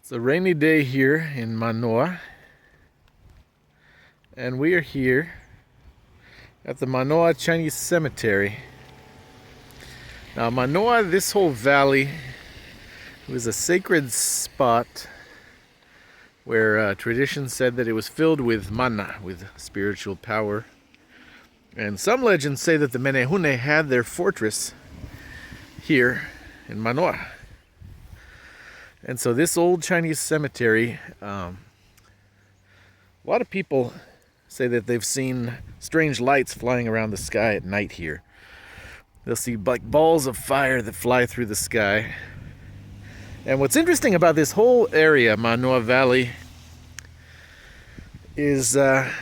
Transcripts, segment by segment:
It's a rainy day here in Manoa, and we are here at the Manoa Chinese Cemetery. Now, Manoa, this whole valley was a sacred spot where tradition said that it was filled with mana, with spiritual power. And some legends say that the Menehune had their fortress here in Manoa. And so this old Chinese cemetery, a lot of people say that they've seen strange lights flying around the sky at night here. They'll see like balls of fire that fly through the sky. And what's interesting about this whole area, Manoa Valley, is, there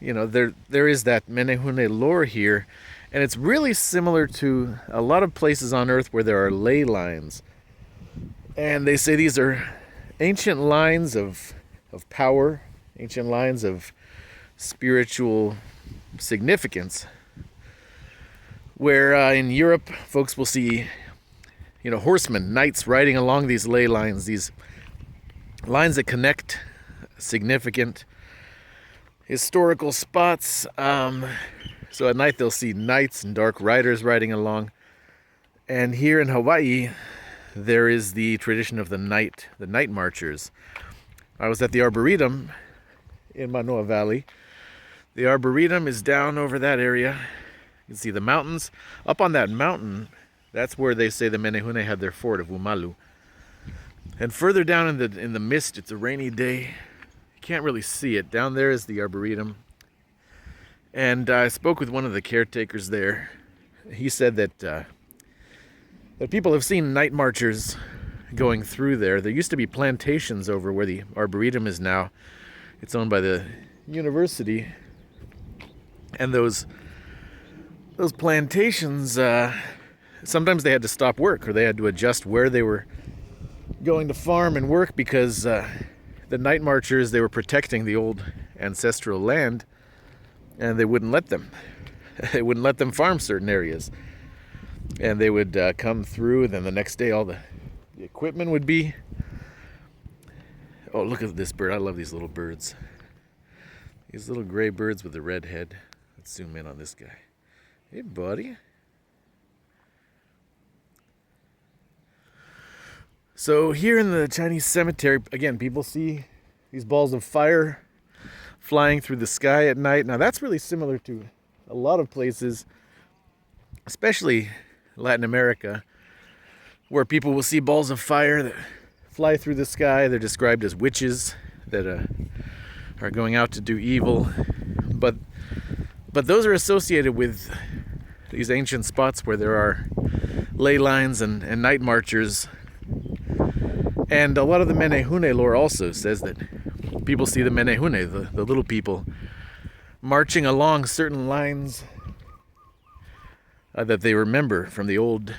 is that Menehune Lore here, and it's really similar to a lot of places on Earth where there are ley lines. And they say these are ancient lines of power, ancient lines of spiritual significance, where in Europe, folks will see, horsemen, knights riding along these ley lines, these lines that connect significant historical spots. So at night they'll see knights and dark riders riding along. And here in Hawaii, there is the tradition of the night marchers. I was at the Arboretum in Manoa Valley. The Arboretum is down over that area. You can see the mountains. Up on that mountain, that's where they say the Menehune had their fort of Umalu. And further down in the mist, it's a rainy day. You can't really see it. Down there is the Arboretum. And I spoke with one of the caretakers there. He said that people have seen night marchers going through there. There used to be plantations over where the Arboretum is now. It's owned by the university. And those plantations, sometimes they had to stop work, or they had to adjust where they were going to farm and work, because the night marchers, they were protecting the old ancestral land, and they wouldn't let them. They wouldn't let them farm certain areas. And they would come through, and then the next day all the equipment would be... Oh, look at this bird. I love these little birds. These little gray birds with the red head. Let's zoom in on this guy. Hey, buddy. So here in the Chinese cemetery, again, people see these balls of fire flying through the sky at night. Now, that's really similar to a lot of places, especially Latin America, where people will see balls of fire that fly through the sky. They're described as witches that are going out to do evil. But those are associated with these ancient spots where there are ley lines and night marchers. And a lot of the Menehune lore also says that people see the Menehune, the little people, marching along certain lines that they remember from the old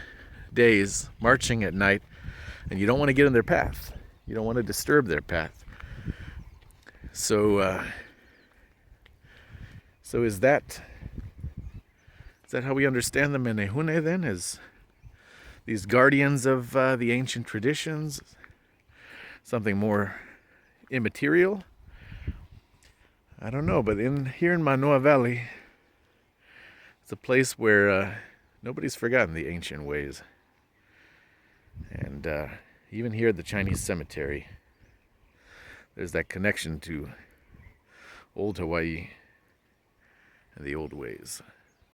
days, marching at night, and you don't want to get in their path. You don't want to disturb their path. So is that how we understand the Menehune then? As these guardians of the ancient traditions? Something more immaterial? I don't know, but here in Manoa Valley, it's a place where nobody's forgotten the ancient ways. And even here at the Chinese cemetery, there's that connection to old Hawaii and the old ways.